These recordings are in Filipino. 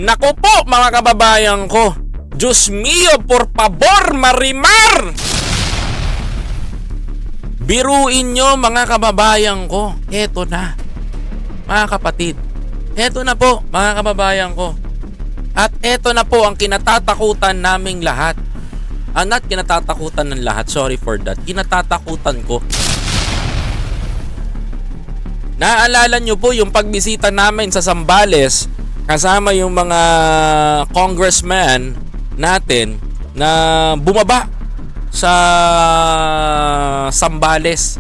Naku po mga kababayan ko. Diyos mio, por favor, Marimar! Biruin nyo mga kababayan ko. Eto na. Mga kapatid. Eto na po mga kababayan ko. At eto na po ang kinatatakutan naming lahat. Not kinatatakutan ng lahat. Sorry for that. Kinatatakutan ko. Naaalala nyo po yung pagbisita namin sa Zambales kasama yung mga congressman natin na bumaba sa Zambales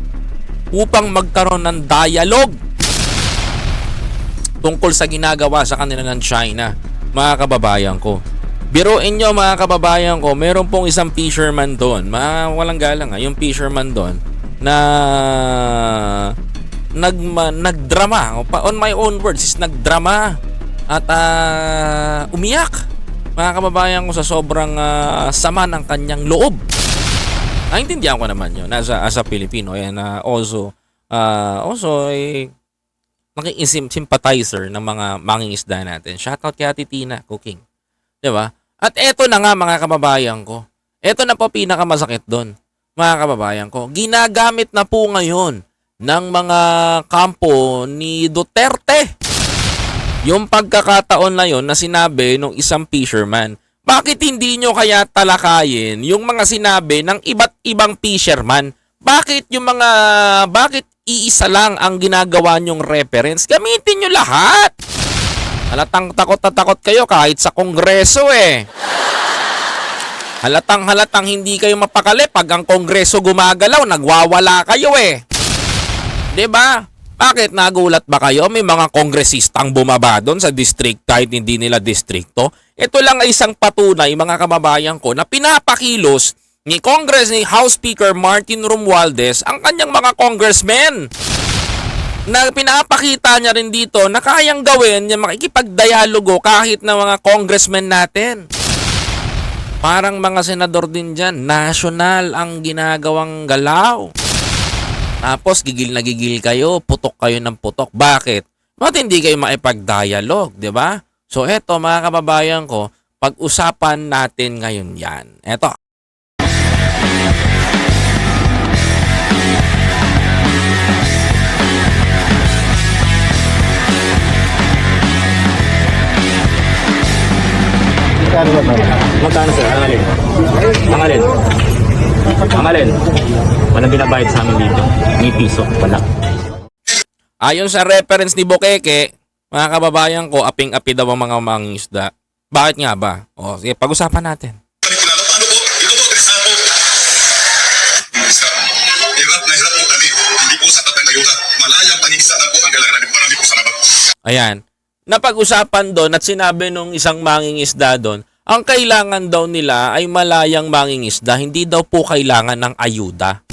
upang magkaroon ng dialogue tungkol sa ginagawa sa kanila ng China, mga kababayan ko. Biruin nyo mga kababayan ko, meron pong isang fisherman doon, walang galang yung fisherman doon na nagdrama, on my own words is nagdrama at umiyak mga kababayan ko sa sobrang sama ng kanyang loob. Naintindihan ko naman yun as a Filipino and also sympathizer ng mga mangingisda natin. Shoutout kay Ate Tina Cooking, diba? At eto na nga mga kababayan ko, eto na po pinakamasakit doon mga kababayan ko, ginagamit na po ngayon ng mga kampo ni Duterte yung pagkakataon na yon na sinabi ng isang fisherman. Bakit hindi nyo kaya talakayin yung mga sinabi ng iba't ibang fisherman? Bakit iisa lang ang ginagawa nyong reference? Gamitin nyo lahat. Halatang takot na takot kayo kahit sa kongreso eh. Halatang hindi kayo mapakali pag ang kongreso gumagalaw, nagwawala kayo eh. 'Di ba? Bakit nagulat ba kayo? May mga kongresistang bumaba doon sa district kahit hindi nila distrikto. Ito lang ay isang patunay mga kababayan ko na pinapakilos ni House Speaker Martin Romualdez ang kanyang mga congressmen. Na pinapakita niya rin dito na kayang gawin yung makikipagdialogo kahit na mga congressmen natin. Parang mga senador din dyan, national ang ginagawang galaw. Tapos gigil na gigil kayo, putok kayo ng putok. Bakit? Bakit hindi kayo maipag-dialogue, di ba? So eto mga kababayan ko, pag-usapan natin ngayon yan. Eto. Magkano sir? Ang alin? Ang alin? Ang alin? Walang binabayad sa amin dito. May piso. Wala. Ayon sa reference ni Bokeke, mga kababayan ko, aping-api daw ang mga mangingisda. Bakit nga ba? O, sige, pag-usapan natin. Ayan. Napag-usapan doon at sinabi nung isang mangingisda doon, ang kailangan daw nila ay malayang mangingisda, hindi daw po kailangan ng ayuda.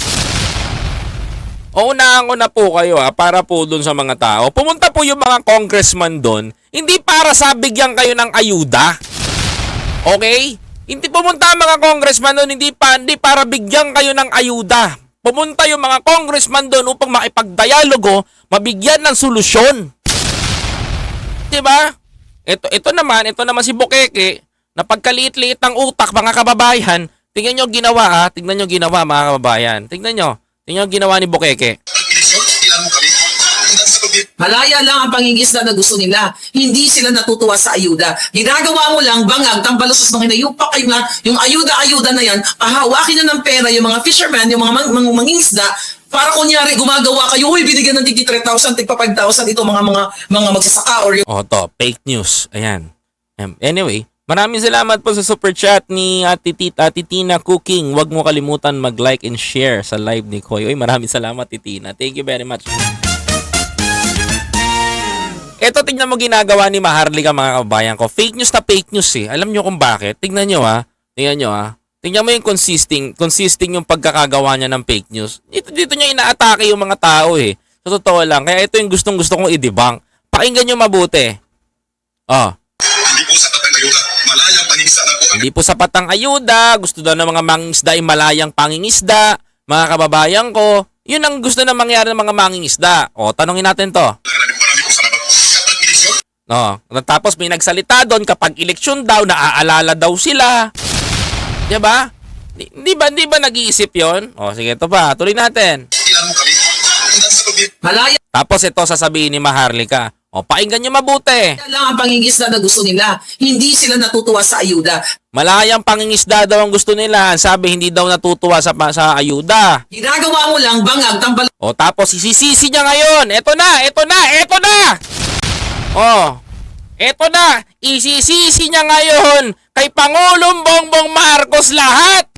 O unahan ko na po kayo para po doon sa mga tao. Pumunta po yung mga congressman doon, hindi para sa bigyan kayo ng ayuda. Okay? Hindi pumunta ang mga congressman doon, hindi para bigyan kayo ng ayuda. Pumunta yung mga congressman doon upang makipagdialogo, mabigyan ng solusyon. Diba? Ito naman si Bokeke, na pagkaliit-liit ng utak mga kababayan, tingnan nyo ginawa tingnan nyo ginawa mga kababayan. Tingnan nyo ginawa ni Bokeke. Malaya lang ang pangingisda na gusto nila. Hindi sila natutuwa sa ayuda. Ginagawa mo lang bangag, tambalusos ng hinayupak kayo na yung ayuda na yan, pahawakin na ng pera yung mga fishermen, yung mga mangingisda, para kunyari gumagawa kayo, uy, binigyan ng tigti 3,000, tigpa 5,000 ito mga magsasaka or yung... To, fake news. Ayan. Anyway, maraming salamat po sa super chat ni Ate Tina Cooking. Huwag mo kalimutan mag-like and share sa live ni Koy. Uy, maraming salamat Titina. Thank you very much. Ito, tignan mo ginagawa ni Maharlika mga kababayan ko. Fake news na fake news eh. Alam nyo kung bakit? Tignan nyo Tingnan mo yung consisting yung pagkakagawa niya ng fake news. Dito niya inaatake yung mga tao eh. Sa totoo lang. Kaya ito yung gustong kong i-debunk. Pakinggan nyo mabuti. Hindi po sapat ang ayuda. Malayang pangingisda na po. Hindi po sapat ang ayuda. Gusto daw ng mga mangingisda ay malayang pangingisda. Mga kababayan ko. Yun ang gusto na mangyari ng mga mangingisda. Tanongin natin to. No, tapos may nagsalita doon kapag eleksyon daw, naaalala daw sila. 'Di ba? Di ba nag-iisip 'yon? O sige, ito pa, tuloy natin. Malaya Tapos ito sasabihin ni Maharlika. O, pakinggan nyo mabuti. lang ang pangingisda na gusto nila. Hindi sila natutuwa sa ayuda. Malayang pangingisda daw ang gusto nila. Sabi hindi daw natutuwa sa ayuda. Ginagawa mo lang bangag tambalusos O, tapos isisisi niya ngayon. Ito na. O, eto na. Isisisi niya ngayon kay Pangulong Bongbong Marcos lahat.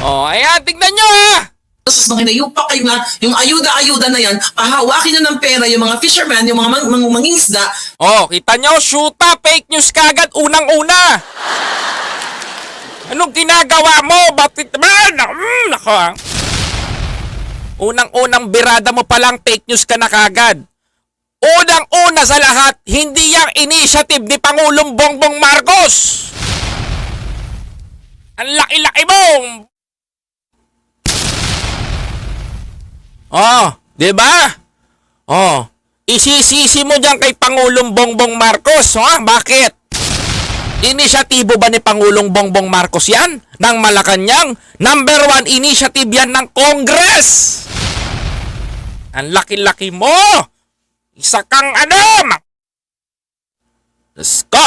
O, ayan, tignan nyo ha. ng hinayupak kayo nga, yung ayuda-ayuda na yan, pahawakin na ng pera yung mga fisherman, yung mga mangingisda. O, kita nyo, shoota, fake news kagad, unang-una. Anong ginagawa mo? Bakit man? Nako ha. Unang-unang birada mo palang fake news ka na kagad. Unang-una sa lahat, hindi yung initiative ni Pangulong Bongbong Marcos. Ang laki-laki mo. Oh, 'di ba? Oh, isisisi mo diyan kay Pangulong Bongbong Marcos, ha? Bakit? Inisyatibo ba ni Pangulong Bongbong Marcos 'yan ng Malacanang? Number 1 initiative 'yan ng Congress. Ang laki-laki mo. Isa kang ano? Let's go.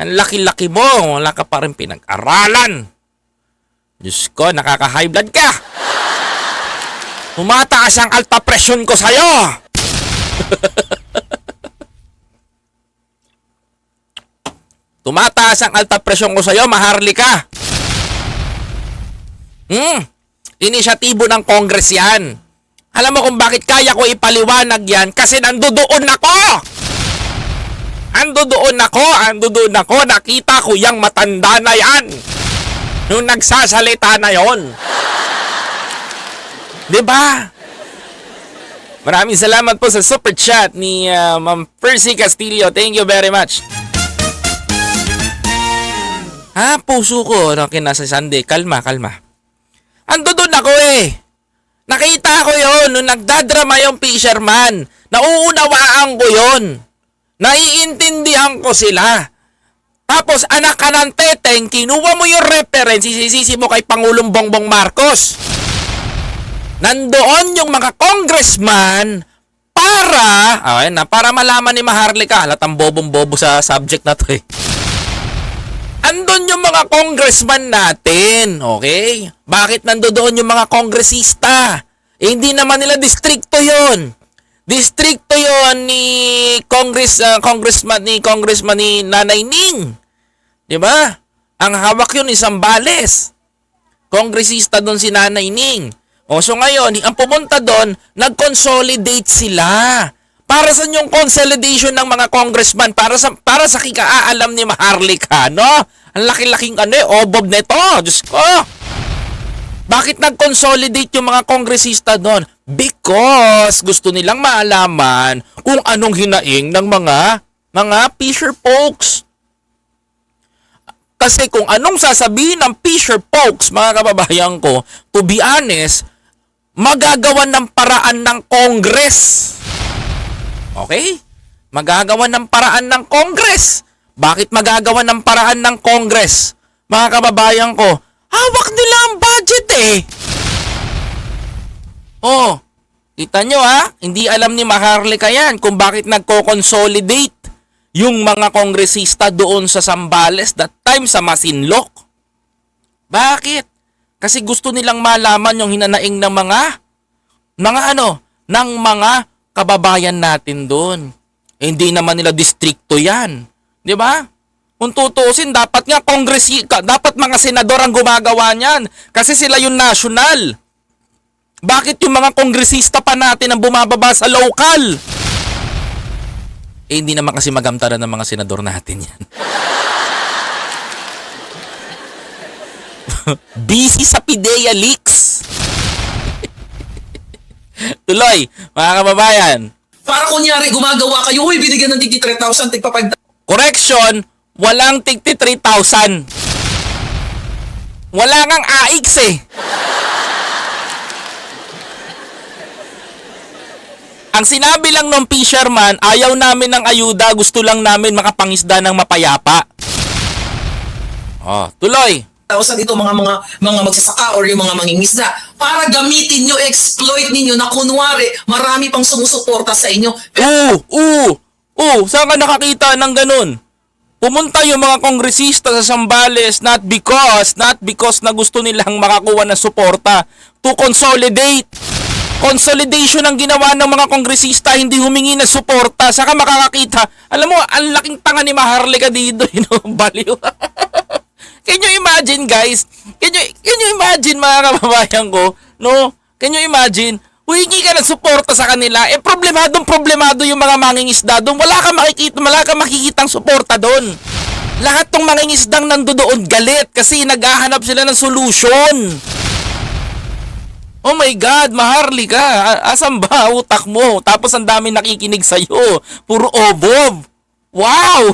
Ang laki-laki mo. Wala ka pa rin pinag-aralan. Diyos ko, nakaka-high blood ka. Tumataas ang alta presyon ko sa'yo. Tumataas ang alta presyon ko sa'yo, Maharlika. Inisyatibo ng Congress yan. Alam mo kung bakit kaya ko ipaliwanag yan? Kasi nandoon ako. Andoon ako. Nakita ko yung matanda na yan. Nung nagsasalita na yon. Diba? Maraming salamat po sa super chat ni Ma'am Percy Castillo. Thank you very much. Puso ko. Kinasa Sunday. Kalma. Andoon ako eh. Nakita ko yon nung nagdadrama yung fisherman. Nauunawaan ko yon. Naiintindihan ko sila. Tapos anak ka ng teteng, kinuha mo yung reference, isisisi mo kay Pangulong Bongbong Marcos. Nandoon yung mga congressman para malaman ni Maharlika. Halatang bobong-bobo sa subject na to eh. Andun yung mga congressman natin, okay? Bakit nandoon yung mga kongresista? Hindi naman nila distrikto yon. Distrikto yon ni congressman ni Nanay Ning. 'Di ba? Ang hawak yun ni Zambales. Kongresista doon si Nanay Ning. So ngayon, ang pumunta doon, nag-consolidate sila. Para sa yung consolidation ng mga congressman, para sa kikaalam ni Maharlika, no? Ang laki-laking obob nito. Diyos ko. Bakit nag-consolidate yung mga kongresista doon? Because gusto nilang maalaman kung anong hinaing ng mga fisher folks. Kasi kung anong sasabihin ng fisher folks, mga kababayan ko, to be honest, magagawa ng paraan ng Congress. Okay? Magagawa ng paraan ng Congress. Bakit magagawa ng paraan ng Congress? Mga kababayan ko, hawak nila ang budget eh. Kita nyo hindi alam ni Maharlika yan kung bakit nagko-consolidate yung mga kongresista doon sa Zambales that time sa Masinloc. Bakit? Kasi gusto nilang malaman yung hinanaing ng mga kababayan natin doon. Hindi naman nila distrikto yan. 'Di ba? Kung tutuusin, dapat dapat mga senador ang gumagawa niyan kasi sila yung national. Bakit yung mga kongresista pa natin ang bumababa sa local? Hindi naman kasi magamtaran ng mga senador natin yan. Busy sa PIDEA leaks. Tuloy, mga kababayan. Para kunyari, gumagawa kayo, binigyan ng 3,000, tigpapagda. Correction, walang 3,000. Wala ngang AX eh. Ang sinabi lang ng fisherman, ayaw namin ng ayuda, gusto lang namin makapangisda ng mapayapa. Oh, tuloy. Tausan ito mga magsasaka or yung mga mangingisda para gamitin nyo, exploit ninyo na kunwari marami pang sumusuporta sa inyo. Saan ka nakakita ng ganun? Pumunta yung mga kongresista sa Zambales not because na gusto nilang makakuha ng suporta, to consolidate. Consolidation ang ginawa ng mga kongresista, hindi humingi ng suporta. Saka makakakita, alam mo, ang laking tanga ni Maharlika dito, baliw. Can you imagine, guys? Can you imagine, mga kababayan ko? No? Can you imagine? Huwingi ka ng suporta sa kanila. Problemado yung mga mangingisda doon. Wala kang makikitang suporta doon. Lahat ng mangingisdang nandoon galit kasi naghahanap sila ng solution. Oh my God, Maharlika. Asan ba utak mo? Tapos ang dami nakikinig sa'yo. Puro obob. Wow!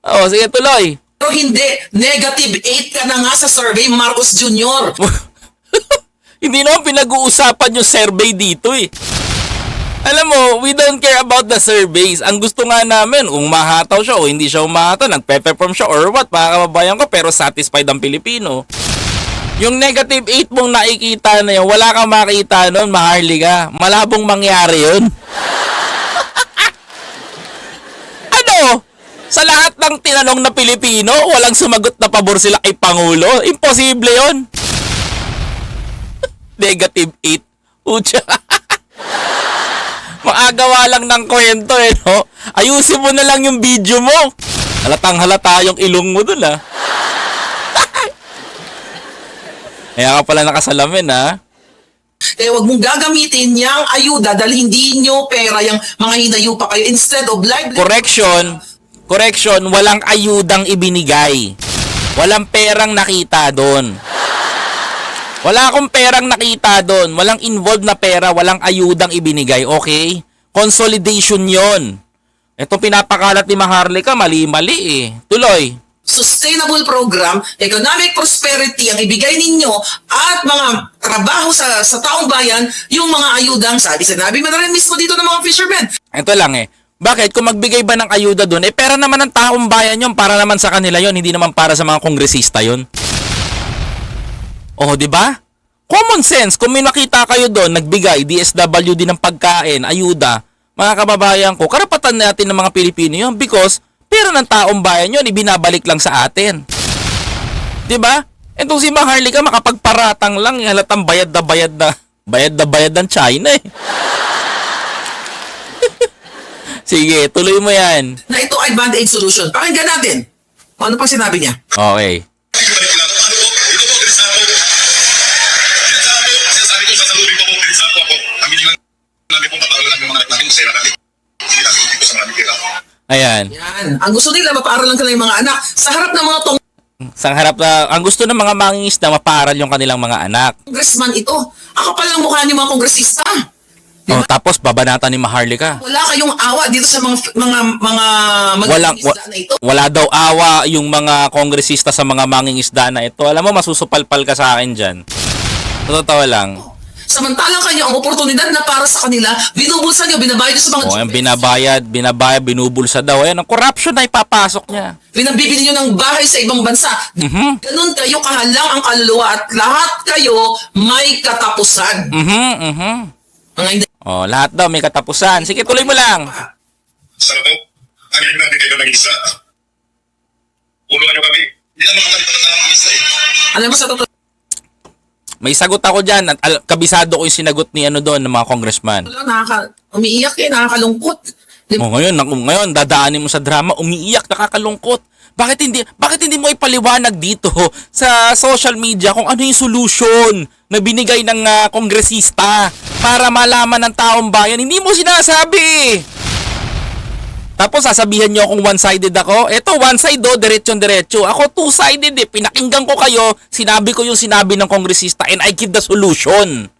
Oh, sige, tuloy. Pero hindi, negative 8 ka na nga sa survey, Marcos Jr. Hindi naman pinag-uusapan yung survey dito eh. Alam mo, we don't care about the surveys. Ang gusto nga namin, kung mahataw siya o hindi siya umahataw, nagpe-perform siya or what, mga kababayan ko, pero satisfied ang Pilipino. Yung negative 8 mong nakikita na yun, wala kang makita nun, Maharlika. Malabong mangyari yun. Ano? Sa lahat ng tinanong na Pilipino, walang sumagot na pabor sila kay Pangulo. Imposible yon. Negative 8. Ucha. Maagawa lang ng kwento eh, no? Ayusin mo na lang yung video mo. Halatang halata yung ilong mo dun, ha? Kaya ka pala nakasalamin, ha? Kaya wag mong gagamitin yung ayuda dahil hindi nyo pera yung mga hinayo pa kayo. Instead of live... Correction, walang ayudang ibinigay. Walang perang nakita doon. Wala akong perang nakita doon. Walang involved na pera, walang ayudang ibinigay, okay? Consolidation yon. Ito pinapakalat ni Maharlika, mali-mali eh. Tuloy. Sustainable program, economic prosperity ang ibigay ninyo at mga trabaho sa taong bayan, yung mga ayudang sinabi mo na rin mismo dito ng mga fishermen. Ito lang eh. Bakit? Kung magbigay ba ng ayuda doon, eh pera naman ng taong bayan yun, para naman sa kanila yon, hindi naman para sa mga kongresista yon. Oh, di ba? Common sense, kung may nakita kayo doon, nagbigay, DSWD ng pagkain, ayuda, mga kababayan ko, karapatan natin ng mga Pilipino yun because pera ng taong bayan yun, ibinabalik lang sa atin. Di ba? Itong si Maharlika, makapagparatang lang, halatang bayad ng China eh. Sige, tuloy mo yan. Na ito ay band-aid solution. Pakinggan natin. Ano pa sinabi niya? Okay. Ayan. Yan. Ang gusto nila, mapaaralan ka na yung mga anak. Sa harap ng mga Sa harap na, ang gusto ng mga mangingisda, mapaaral yung kanilang mga anak. congressman ito. Ako pa lang mukha niyo mga kongresista. Oh, tapos babanatan ni Maharlika. Wala kayong awa dito sa mga mangingisda na ito. Wala daw awa yung mga kongresista sa mga mangingisda na ito. Alam mo, masusupalpal ka sa akin dyan. Totoo lang. Samantalang kayo ang oportunidad na para sa kanila, binubulsa niyo, binabayad niyo sa mga... O, yung binabayad, binubulsa daw. Ayan, ang corruption na ipapasok niya. Binabibili niyo ng bahay sa ibang bansa. Ganun kayo kahalang ang kaluluwa at lahat kayo may katapusan. Mga hindi... O, lahat daw may katapusan. Sige, tuloy mo lang. Sarap po. Ang hindi natin kayo nag-isa. Ulungan nyo kami. Hindi na makakalimutan na ang isa eh. Alam mo sa totoo, May sagot ako dyan at kabisado ko yung sinagot ni doon ng mga congressman. umiiyak eh, nakakalungkot. Di ba? O, ngayon, dadaanin mo sa drama, umiiyak, nakakalungkot. Bakit hindi mo ipaliwanag dito sa social media kung ano yung solution na binigay ng kongresista para malaman ng taong bayan? Hindi mo sinasabi. Tapos sasabihan nyo kung one-sided ako. Eto, one-side diretsyon-diretso. Ako two-sided eh. Pinakinggan ko kayo, sinabi ko yung sinabi ng kongresista and I give the solution.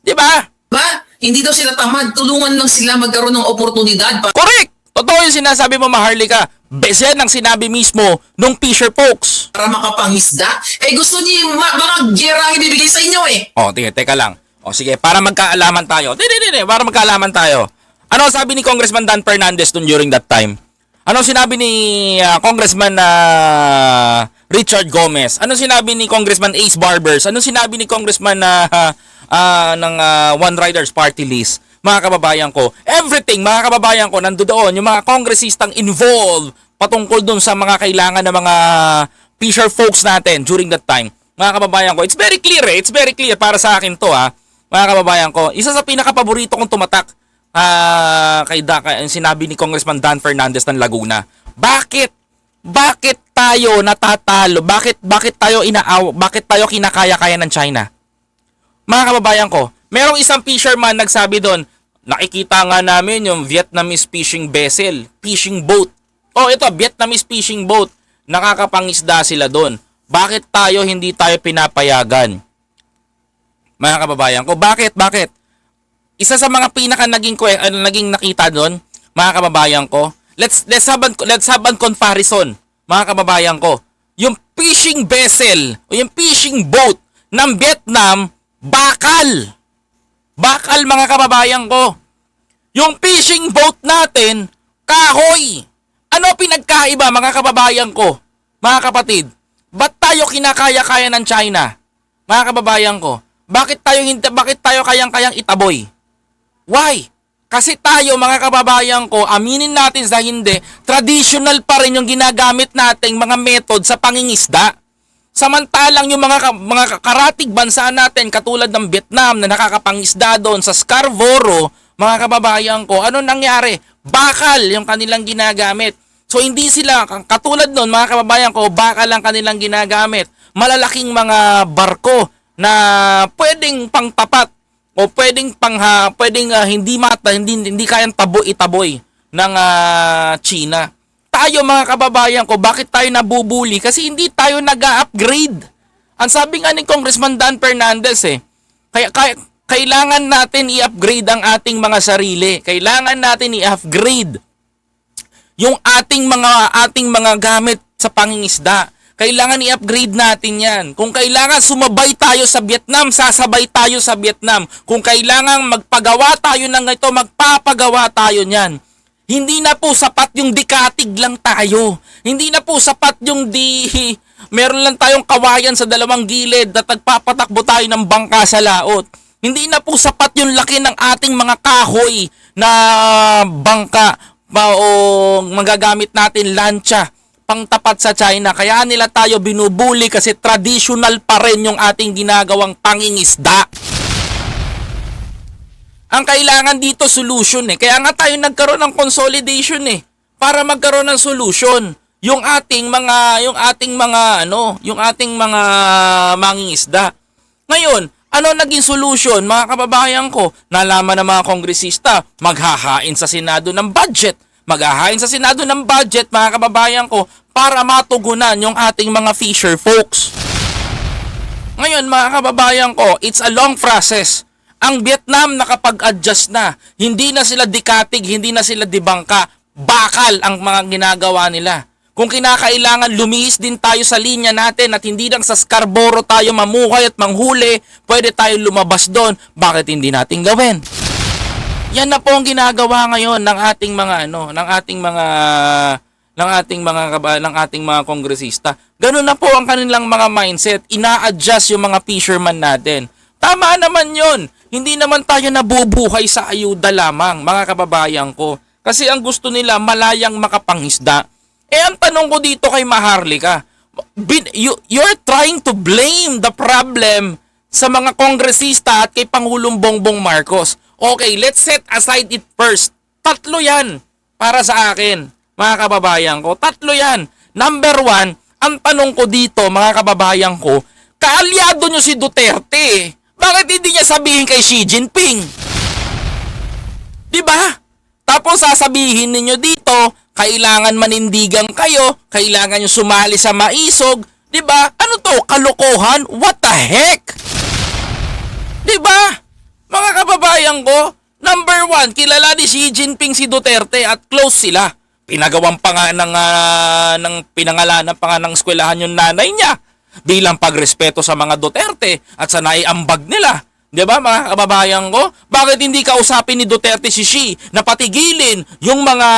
Di ba? Ba? Hindi daw sila tamad. Tulungan lang sila magkaroon ng oportunidad. Correct! Totoo yung sinasabi mo, Maharlika. Bese ang sinabi mismo nung Fisher folks. Para makapangisda? Gusto niyo yung mga gera ang ibibigay sa inyo eh. O, teka lang. O, sige, para magkaalaman tayo. Para magkaalaman tayo. Ano sabi ni Congressman Dan Fernandez during that time? Ano sinabi ni Congressman Richard Gomez? Ano sinabi ni Congressman Ace Barbers? Ano sinabi ni Congressman ng One Riders Party List? Mga kababayan ko, everything, mga kababayan ko, nandoon yung mga kongresistang involved patungkol dun sa mga kailangan ng mga Fisher folks natin during that time. Mga kababayan ko, it's very clear It's very clear para sa akin to mga kababayan ko. Isa sa pinaka-paborito kong tumatak kay sinabi ni Congressman Dan Fernandez ng Laguna. Bakit tayo natatalo? Bakit tayo kinakaya-kaya ng China? Mga kababayan ko, merong isang fisherman nagsabi doon, nakikita nga namin yung Vietnamese fishing vessel, fishing boat. Ito, Vietnamese fishing boat. Nakakapangisda sila doon. Bakit hindi tayo pinapayagan? Mga kababayan ko, bakit? Isa sa mga pinaka naging nakita doon, mga kababayan ko, let's have a comparison, mga kababayan ko. Yung fishing vessel o yung fishing boat ng Vietnam, bakal, mga kababayan ko. Yung fishing boat natin, kahoy. Ano pinagkaiba, mga kababayan ko? Mga kapatid, ba't tayo kinakaya-kaya ng China? Mga kababayan ko, bakit tayo kayang-kayang itaboy? Why? Kasi tayo, mga kababayan ko, aminin natin sa hindi, traditional pa rin yung ginagamit nating mga method sa pangingisda. Samantalang yung mga karatig bansa natin katulad ng Vietnam na nakakapangisda doon sa Scarborough, mga kababayan ko, ano nangyari? Bakal yung kanilang ginagamit. So hindi sila katulad noon, mga kababayan ko, bakal lang kanilang ginagamit. Malalaking mga barko na pwedeng pangtapat o pwedeng hindi kayang itaboy ng China. Tayo, mga kababayan ko, bakit tayo nabubuli? Kasi hindi tayo nag-upgrade. Ang sabi nga ni Congressman Dan Fernandez kailangan natin i-upgrade ang ating mga sarili. Kailangan natin i-upgrade yung ating mga gamit sa pangingisda. Kailangan i-upgrade natin yan. Kung kailangan sumabay tayo sa Vietnam, sasabay tayo sa Vietnam. Kung kailangan magpagawa tayo ng ito, magpapagawa tayo niyan. Hindi na po sapat yung dikatig lang tayo. Hindi na po sapat yung meron lang tayong kawayan sa dalawang gilid at nagpapatakbo tayo ng bangka sa laot. Hindi na po sapat yung laki ng ating mga kahoy na bangka o magagamit natin lancha pangtapat sa China. Kaya nila tayo binubuli kasi traditional pa rin yung ating ginagawang pangingisda. Ang kailangan dito solution Kaya nga tayo nagkaroon ng consolidation para magkaroon ng solution. Yung ating mga mangingisda. Ngayon, ano naging solution, mga kababayan ko? Nalaman ng mga kongresista, maghahain sa Senado ng budget. Maghahain sa Senado ng budget, mga kababayan ko, para matugunan yung ating mga fisher folks. Ngayon, mga kababayan ko, it's a long process. Ang Vietnam nakapag-adjust na. Hindi na sila dikatig, hindi na sila dibangka. Bakal ang mga ginagawa nila. Kung kinakailangan lumihis din tayo sa linya natin at hindi lang sa Scarborough tayo mamuhay at manghuli, pwede tayo lumabas doon. Bakit hindi natin gawin? Yan na po ang ginagawa ngayon ng ating mga kongresista. Ganun na po ang kanilang mga mindset. Ina-adjust yung mga fisherman natin. Tama naman yun. Hindi naman tayo nabubuhay sa ayuda lamang, mga kababayan ko. Kasi ang gusto nila malayang makapangisda. Ang tanong ko dito kay Maharlika, you're trying to blame the problem sa mga kongresista at kay Pangulong Bongbong Marcos. Okay, let's set aside it first. 3 yan para sa akin, mga kababayan ko. 3 yan. Number 1, ang tanong ko dito, mga kababayan ko, kaalyado nyo si Duterte. Bakit hindi niya sabihin kay Xi Jinping? Diba? Tapos sasabihin ninyo dito, kailangan manindigan kayo, kailangan nyo sumali sa maisog. Diba? Ano to? Kalokohan? What the heck? Diba? Mga kababayan ko, Number one, kilala ni Xi Jinping si Duterte at close sila. Pinagawan pa nga ng pinangalanan pa nga ng eskwelahan yung nanay niya bilang pagrespeto sa mga Duterte at sa naiambag nila. 'Di ba mga kababayan ko? Bakit hindi kausapin ni Duterte si Xi na patigilin yung mga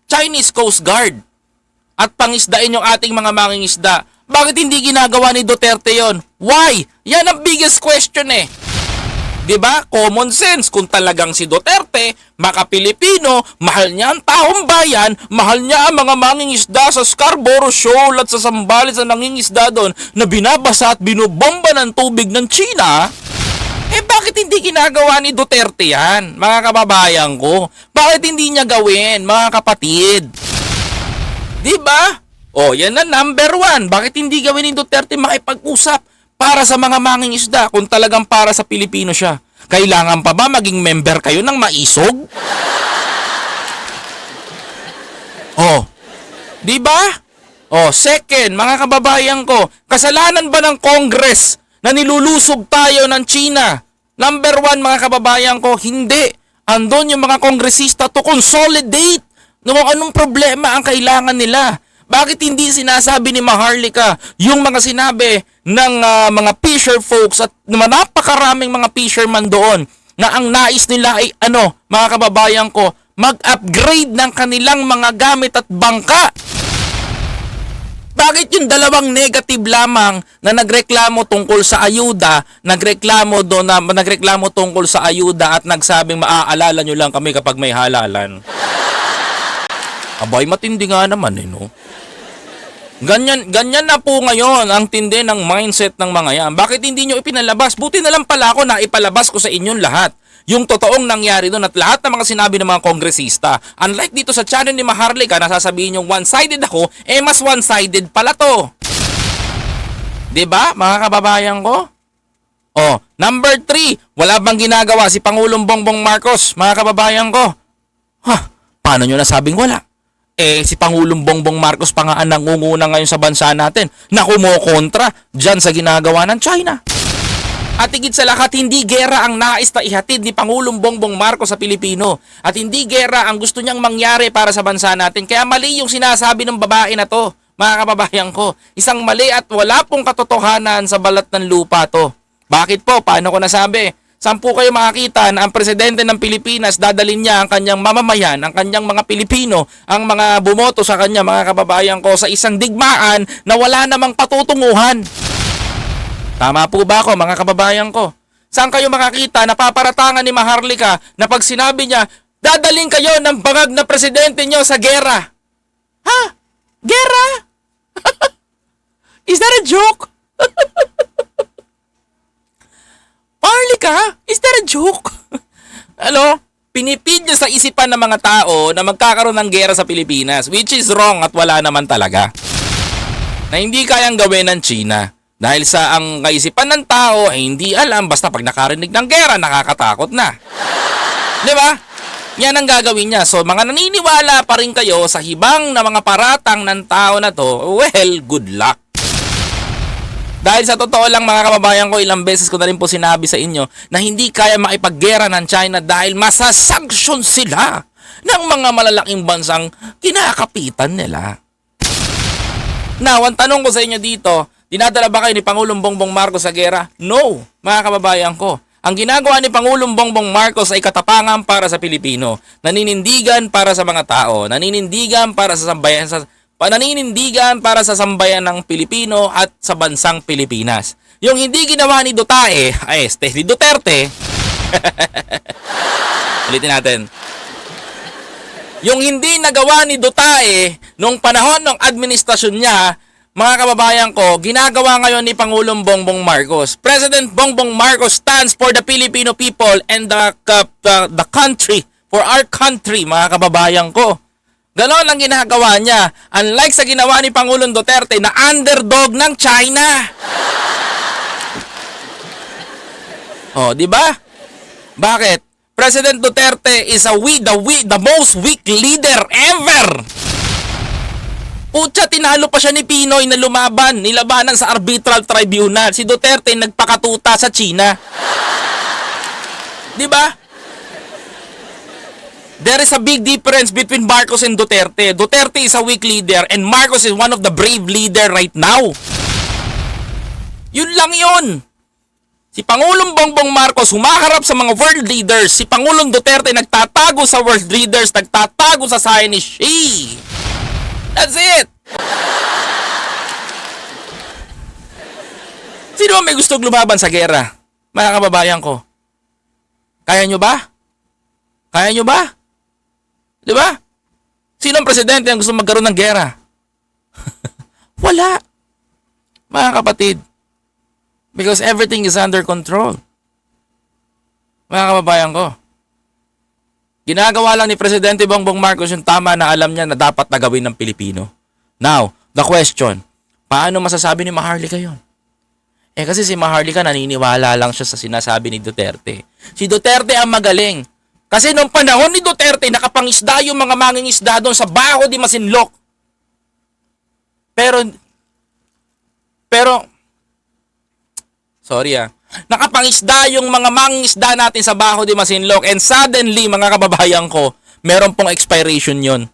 Chinese Coast Guard at pangisdain yung ating mga mangingisda? Bakit hindi ginagawa ni Duterte yon? Why? Yan ang biggest question eh. 'Di ba? Common sense kung talagang si Duterte, maka-Pilipino, mahal niya ang taong bayan, mahal niya ang mga mangingisda sa Scarborough Shoal at sa Zambales na nangingisda doon na binabasa at binubomba ng tubig ng China. Bakit hindi ginagawa ni Duterte yan, mga kababayan ko? Bakit hindi niya gawin, mga kapatid? Di ba? Yan na number one. Bakit hindi gawin ni Duterte makipag-usap para sa mga mangingisda kung talagang para sa Pilipino siya? Kailangan pa ba maging member kayo ng maisog? Di ba? Second, mga kababayan ko, kasalanan ba ng Congress na nilulusog tayo ng China? Number one, mga kababayan ko, hindi. Andun yung mga kongresista to consolidate kung anong problema ang kailangan nila. Bakit hindi sinasabi ni Maharlika yung mga sinabi ng mga fisher folks at napakaraming mga fisherman doon na ang nais nila ay mga kababayan ko, mag-upgrade ng kanilang mga gamit at bangka? Bakit yung dalawang negative lamang na nagreklamo tungkol sa ayuda, nagreklamo tungkol sa ayuda at nagsabing maaalala nyo lang kami kapag may halalan? Abay, matindi nga naman no? Ganyan na po ngayon ang tindi ng mindset ng mga yan. Bakit hindi nyo ipinalabas? Buti na lang pala ako na ipalabas ko sa inyong lahat yung totoong nangyari doon at lahat ng mga sinabi ng mga kongresista. Unlike dito sa channel ni Maharlika, nasasabihin yung one-sided ako, mas one-sided pala to. 'Di ba, mga kababayan ko? Number 3, wala bang ginagawa si Pangulong Bongbong Marcos, mga kababayan ko? Paano nyo nasabing wala? Si Pangulong Bongbong Marcos pa nga ang nangunguna ngayon sa bansa natin na kumokontra dyan sa ginagawa ng China. At higit sa lahat, hindi gera ang nais na ihatid ni Pangulong Bongbong Marcos sa Pilipino. At hindi gera ang gusto niyang mangyari para sa bansa natin. Kaya mali yung sinasabi ng babae na to, mga kababayan ko. Isang mali at wala pong katotohanan sa balat ng lupa to. Bakit po? Paano ko nasabi? Saan po kayo makakita na ang presidente ng Pilipinas dadalhin niya ang kanyang mamamayan, ang kanyang mga Pilipino, ang mga bumoto sa kanya, mga kababayan ko, sa isang digmaan na wala namang patutunguhan? Tama po ba ako, mga kababayan ko? Saan kayo makakita na paparatangan ni Maharlika na pag sinabi niya, dadaling kayo ng bangag na presidente nyo sa gera? Ha? Gera? Is that a joke? Maharlika? Is that a joke? Pinipid niya sa isipan ng mga tao na magkakaroon ng gera sa Pilipinas, which is wrong at wala naman talaga. Na hindi kayang gawin ng China. Dahil sa ang kaisipan ng tao ay hindi alam, basta pag nakarinig ng gera, nakakatakot na. Di ba? Yan ang gagawin niya. So, mga naniniwala pa rin kayo sa hibang na mga paratang ng tao na to, well, good luck. Dahil sa totoo lang, mga kababayan ko, ilang beses ko na rin po sinabi sa inyo na hindi kaya makipaggera ng China dahil masasanksyon sila ng mga malalaking bansang kinakapitan nila. Now, ang tanong ko sa inyo dito, dinadala ba kayo ni Pangulong Bongbong Marcos sa gera? No, mga kababayan ko. Ang ginagawa ni Pangulong Bongbong Marcos ay katapangan para sa Pilipino, naninindigan para sa mga tao, naninindigan para sa sambayan ng Pilipino at sa bansang Pilipinas. Yung hindi ginawa ni Duterte, ulitin natin. Yung hindi nagawa ni Duterte nung panahon ng administrasyon niya, mga kababayan ko, ginagawa ngayon ni Pangulong Bongbong Marcos. President Bongbong Marcos stands for the Filipino people and the country, for our country, mga kababayan ko. Ganon ang ginagawa niya. Unlike sa ginawa ni Pangulong Duterte na underdog ng China. Di ba? Bakit? President Duterte is the most weak leader ever. Putya, tinalo pa siya ni Pinoy na nilabanan sa arbitral tribunal. Si Duterte nagpakatuta sa China. Di ba? There is a big difference between Marcos and Duterte. Duterte is a weak leader and Marcos is one of the brave leader right now. Yun lang yun. Si Pangulong Bongbong Marcos humaharap sa mga world leaders. Si Pangulong Duterte nagtatago sa world leaders, nagtatago sa Zionist She. That's it. Sino may gustong lumaban sa gera? Mga kababayan ko. Kaya nyo ba? Kaya nyo ba? Di ba? Sino ang presidente ang gusto magkaroon ng gera? Wala. Mga kapatid. Because everything is under control. Mga kababayan ko. Ginagawa lang ni Presidente Bongbong Marcos yung tama na alam niya na dapat na gawin ng Pilipino. Now, the question, paano masasabi ni Maharlika yun? Kasi si Maharlika naniniwala lang siya sa sinasabi ni Duterte. Si Duterte ang magaling. Kasi nung panahon ni Duterte, nakapangisda yung mga mangingisda doon sa Baho de Masinloc. Pero, sorry nakapangisda yung mga mangingisda natin sa Baho de Masinloc and suddenly, mga kababayan ko, meron pong expiration yon.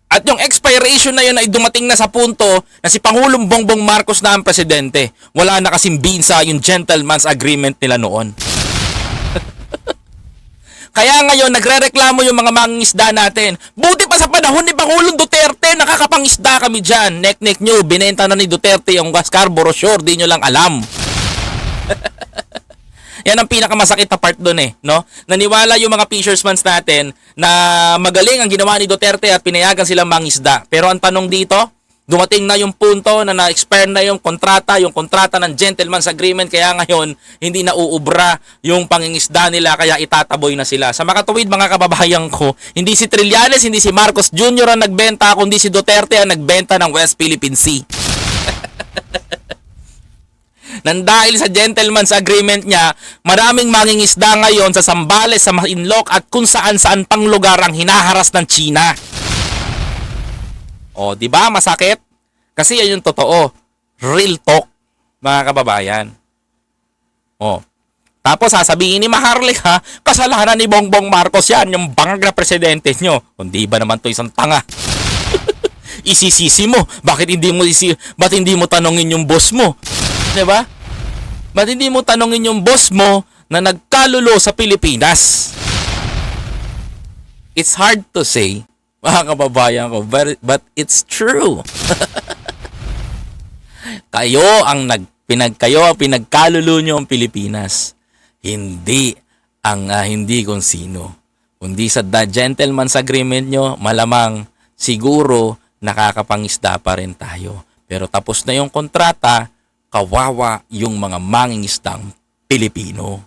At yung expiration na yun ay dumating na sa punto na si Pangulong Bongbong Marcos na ang presidente. Wala na kasing binsa yung gentleman's agreement nila noon. Kaya ngayon, nagre-reklamo yung mga mangingisda natin. Buti pa sa panahon ni Pangulong Duterte, nakakapangisda kami dyan. Nek-nek nyo, binenta na ni Duterte yung Scarborough Shore, di nyo lang alam. Yan ang pinakamasakit na part doon no? Naniwala yung mga fishermen natin na magaling ang ginawa ni Duterte at pinayagan silang mangisda. Pero ang tanong dito, dumating na yung punto na na-expire na yung kontrata ng gentleman's agreement, kaya ngayon hindi na uubra yung pangingisda nila, kaya itataboy na sila. Sa makatuwid, mga kababayan ko, hindi si Trillanes, hindi si Marcos Jr. ang nagbenta, kundi si Duterte ang nagbenta ng West Philippine Sea. Nang dahil sa gentleman's agreement niya, maraming mangingisda ngayon sa Zambales, sa Masinloc at kung saan-saan pang lugar ang hinaharas ng China. O, di ba? Masakit? Kasi yan yung totoo. Real talk, mga kababayan. O. Tapos sasabihin ni Maharlika, kasalanan ni Bongbong Marcos yan, yung bangag na presidente nyo. Hindi ba naman to isang tanga? Isisisi mo. Bakit hindi mo tanongin yung boss mo? Di ba? Ba't hindi mo tanongin yung boss mo na nagkalulo sa Pilipinas? It's hard to say, mga kababayan ko, but it's true. Kayo ang pinagkalulo nyo ang Pilipinas. Hindi kung sino. Kundi sa gentleman's agreement nyo, malamang siguro nakakapangisda pa rin tayo. Pero tapos na yung kontrata, kawawa yung mga mangingisdang Pilipino.